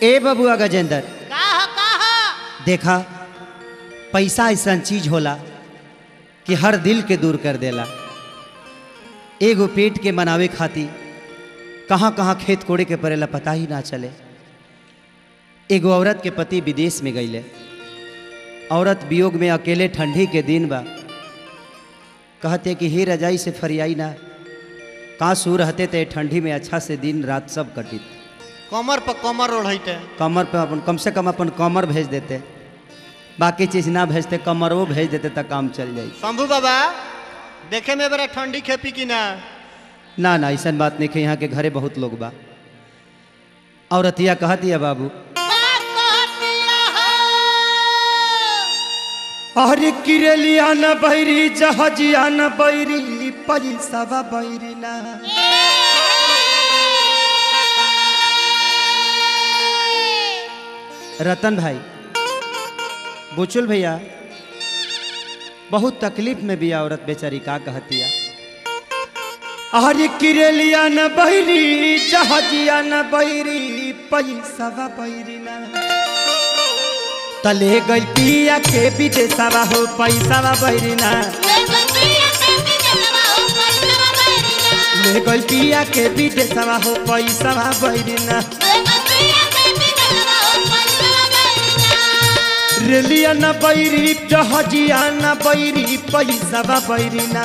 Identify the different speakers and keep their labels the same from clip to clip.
Speaker 1: ए बबुआ गजेंद्र देखा पैसा ऐसा चीज होला कि हर दिल के दूर कर देला। एगो पेट के मनावे खातिर कहाँ कहाँ खेत कोड़े के पड़ेला पता ही ना चले। एगो औरत के पति विदेश में गईले, औरत वियोग में अकेले ठंडी के दिन बा, कहते कि हे रजाई से फरियाई ना, कहाँ सू रहते थे ठंडी में अच्छा से दिन रात सब कटी।
Speaker 2: कमर पर कमर ओढ़ते,
Speaker 1: कमर पे अपन कम से कम अपन कमर भेज देते, बाकी चीज ना भेजते कमर वो भेज देते तो काम चल जाए।
Speaker 2: शंभू बाबा देखे में बड़ा ठंडी खेपी की ना
Speaker 1: ना ना ऐसा बात नहीं है, यहाँ के घरे बहुत लोग बा। औरतिया कहती है बाबू अरे किरेलिया न बैरी जहाजिया न बैरी पैसा बैरी ना। रतन भाई बुचुल भैया बहुत तकलीफ में भी औरत बेचारी का कहतिया। अरे किरेलिया न बैरी जहाजिया न बैरी पैसा बैरी ना। तले गई पिया के विदेशवा हो पैसा बैरी ना। ले गई पिया के विदेशवा हो पैसा बैरी ना। रेलिया न बैरी जहाजिया न बैरी पैसा बैरी ना।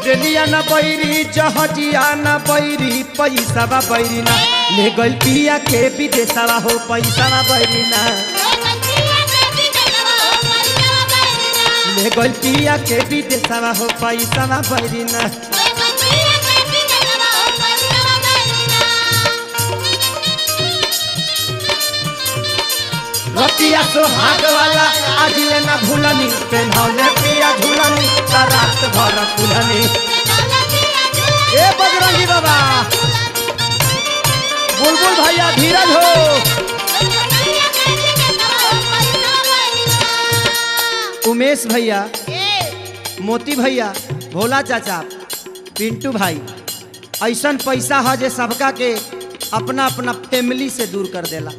Speaker 1: रेलिया न बैरी जहाजिया न बैरी पैसा बैरी ना। ले गई पिया के विदेशवा हो पैसा बैरी ना। ले गई पिया के विदेशवा हो पैसा बैरी ना। रतिया सोहाग वाला आज ले ना भूलनी, पेन्हौले पिया झूलनी रात भर फूलनी। ए बजरंगी बाबा बुलबुल भैया धीरज हो। उमेश भैया, मोती भैया, भोला चाचा, पिंटू भाई, ऐसा पैसा है जे सबका के अपना अपना फैमिली से दूर कर देला।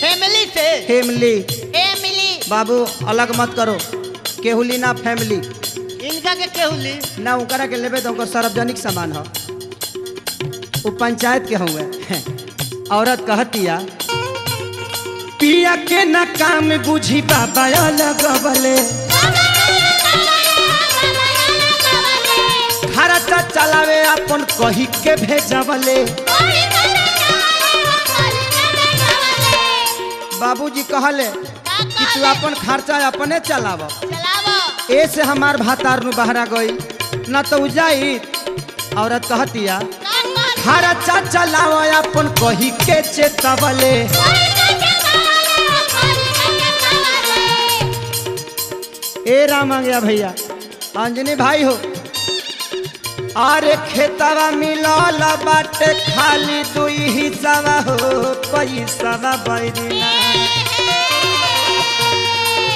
Speaker 2: फैमिली से
Speaker 1: फैमिली
Speaker 2: फैमिली
Speaker 1: बाबू अलग मत करो, केहुली ना फैमिली
Speaker 2: इनका के केहुली
Speaker 1: ना उनकरा के लेबे तो सार्वजनिक सामान हो, वो पंचायत के हुए। औरत कहतिया पिया के ना काम बुझी बाबा अलग बले। खर्चा चलावे अपन कही के भेजबले। बाबूजी कहले कि तू अपन खर्चा अपने चलाव, ऐसे हमार भातार नु बहरा गई ना तो जाई। औरत कहतिया खर्चा चलाव अपन कही के चेतवले। ए राम आ गया भैया, अंजनी भाई हो। अरे खेतवा मिलल बाटे खाली दुई हिस्सा हो पैसा बैरी ना।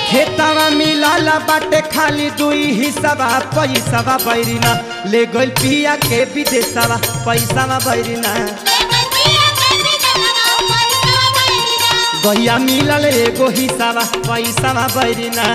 Speaker 1: खेतवा मिलल बाटे खाली दुई हिस्सा पैसा बैरी ना। ले गई पिया के विदेशवा पैसा बैरी ना। गैया मिलल एगो हिस्सा पैसा बैरी ना।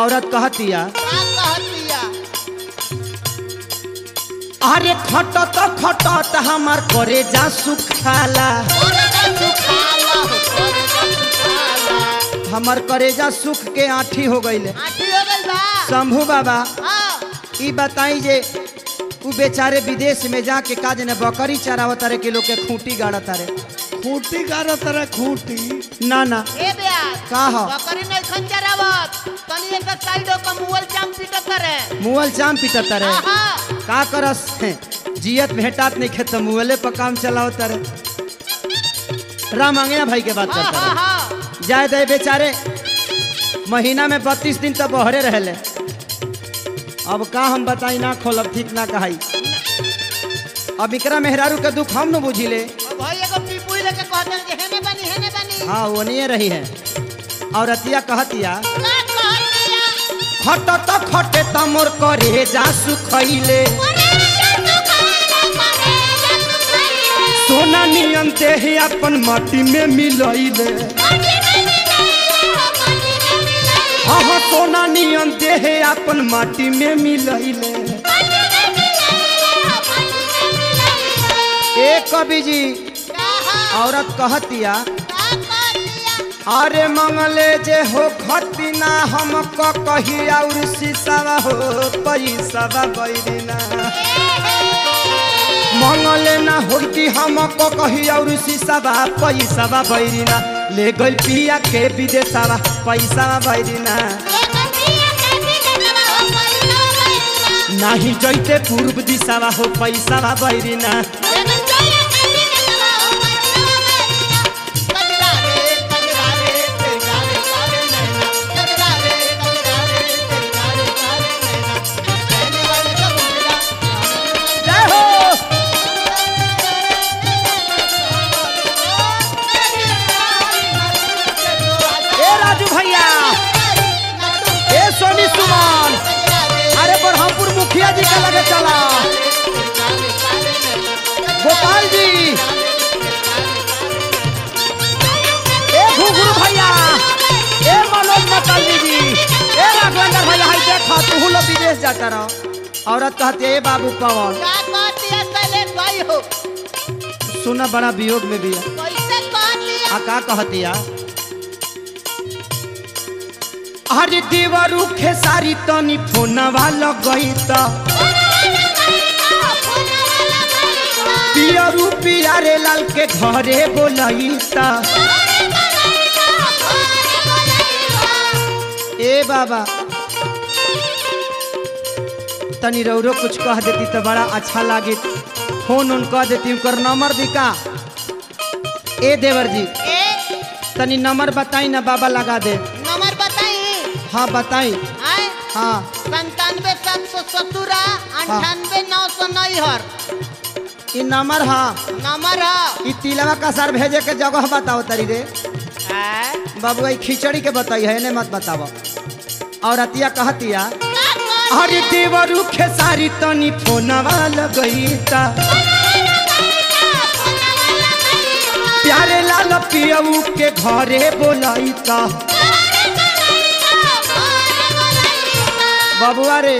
Speaker 1: औरत कहतिया अरे खटत खटत हमार करे जा सुखाला। हमार करेजा सुख के आठी हो गईले। शंभू बाबा ई बताई जे उ बेचारे विदेश में जाके काज ने बकरी चरावत रे के लोग के खूंटी गाड़त रे।
Speaker 3: खूंटी गाड़त रे खूंटी
Speaker 1: ना ना
Speaker 2: ए बेया
Speaker 1: का हो
Speaker 2: बकरी नहीं खंचरावत तनी एक साइडो का मुअल चाम पीटत रे।
Speaker 1: मुअल चाम पीटत रे का करस जियत भेटात नहीं खेत मुहले पर काम चलाओ तर राम अंगया भाई के बात
Speaker 2: हाँ
Speaker 1: करता
Speaker 2: हाँ
Speaker 1: रहे।
Speaker 2: हाँ
Speaker 1: जाए दे बेचारे महीना में 32 दिन तक बहरे रहले। अब का हम बताई ना खोलब ठीक ना कहाई। अब इकरा मेहरारू के दुख हम न बुझिले।
Speaker 2: भाई एगो पीपुई लेके कहते हैं कि हेने बनी
Speaker 1: हाँ वो नहीं रही है। और अतिया कहतिया
Speaker 2: का कहतिया
Speaker 1: खट तो खटे तो मोर करे जा सुखैले सोना नियन देह अपन माटी में मिलैले। हाँ सोना नियन देह अपन माटी में मिलैले। ए कवि जी औरत कहतिया अरे मंगले जे हो खतिना हमको कही और शीशा हो पैसा बैरिना मंगले ना होती हमको कही और शीशा पैसा बैरिना ले गई पिया के विदेशवा पैसा बैरिना नहीं जैते पूर्व दिशावा हो पैसा बैरिना मुखिया जी के लगे चला गोपाल जी ए घुघरू भैया ए मनोज मताली जी ए राघवेंद्र भैया हाय देखा तू लोग विदेश जाता रहो। औरत कहती है ए बाबू पवन
Speaker 2: का कहतिया चले भाई हो
Speaker 1: सुना बड़ा वियोग में भी है।
Speaker 2: कैसे कहतिया
Speaker 1: का कहतिया अरे देवरू खेसारी तनी फोनवा लगई त पियरू पियारे लाल के घरे बोलई त ए बाबा तनी रौरो कुछ कह देती तो बड़ा अच्छा लागे। फोन उन कह देती उनकर नंबर दी का ए देवर जी तनी नंबर बताई ना बाबा लगा दे।
Speaker 2: नंबर बताई
Speaker 1: हाँ बताई
Speaker 2: आए
Speaker 1: हाँ
Speaker 2: 97 717 98 969
Speaker 1: ई नंबर हाँ
Speaker 2: नंबर है
Speaker 1: ई तिलवा का सर भेजे के जगह बताओ तरी रे
Speaker 2: आए
Speaker 1: बाबू ई खिचड़ी के बताई है ने मत बताओ। और अतिया कहतिया अरे देवरू खेसारी तनी फोनवा लगई ता प्यारे लाल पियऊ के घरे बोलाई ता बबुआ रे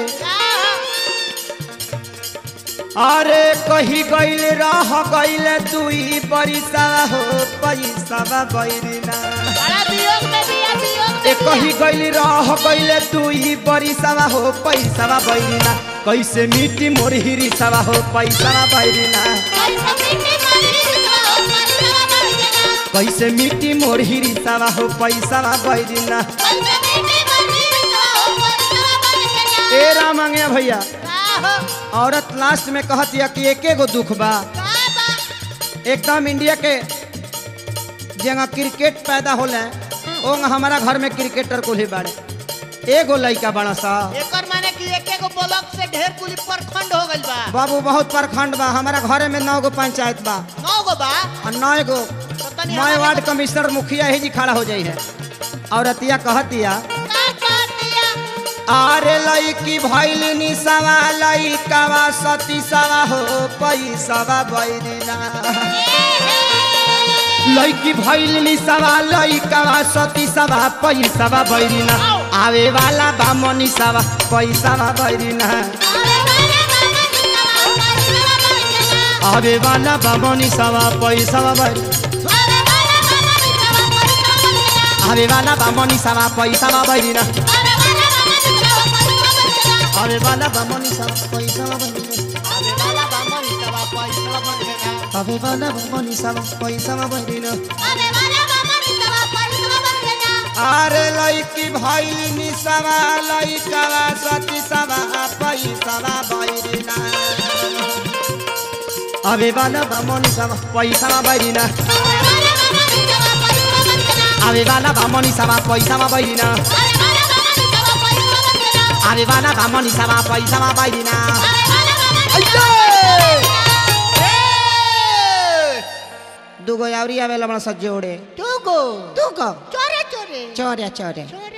Speaker 1: अरे कही गईल रह गईल तुई बरिसा हो पैसा बैरिना
Speaker 2: बड़ा वियोग में भी है वियोग
Speaker 1: ए कही गईल रह गईल तुई बरिसा हो पैसा बैरिना कैसे मिट्टी मोर हिरिसा हो पैसा बैरिना कैसे मिट्टी मोर हिरिसा हो पैसा बैरिना। ए राम अंगया भैया औरत लास्ट में कहतिया कि एके गो दुख बा एकदम इंडिया के जगह क्रिकेट पैदा होले ओंग हमारा घर में क्रिकेटर को ही बाड़े एगो लड़का बड़ा सा
Speaker 2: एकर माने कि एके गो ब्लॉक से ढेर कुली प्रखंड हो गइल बा
Speaker 1: बाबू बहुत प्रखंड बा हमारा घरे में 9 गो पंचायत बा
Speaker 2: 9 गो बा
Speaker 1: और 9 गो
Speaker 2: तो तनी
Speaker 1: मैं वार्ड कमिश्नर मुखिया ही जी खड़ा हो जाई है। और अतिया कहतिया आरे लईकी भइल निसवा लईकावा सती सवा हो पैसावा बैरिना लईकी भइल निसवा लईकावा सती सवा पैसावा बैरिना आवे वाला बा मनीषावा पैसावा बैरिना आवे वाला बा मनीषावा पैसावा बैरिना आवे वाला बा मनीषावा पैसावा बैरिना आवे वाला बा मनीषावा पैसावा बैरिना आवे वाला बा मनीषावा पैसावा बैरिना अरे लईकी भइल निसवा लईकावा सती सवा पैसावा बैरिना आवे वाला बा मनीषा पैसा में बैरिना आवे वाला बा मनीषा पैसा में बैरिना आवे वाला बा मनीषा पैसा में बैरिना दुगो यावरी आवेला बड़ा सज्जोड़े
Speaker 4: दुगो
Speaker 1: दुगो
Speaker 4: चोरे चोरे
Speaker 1: चोरे चोरे
Speaker 4: चोरे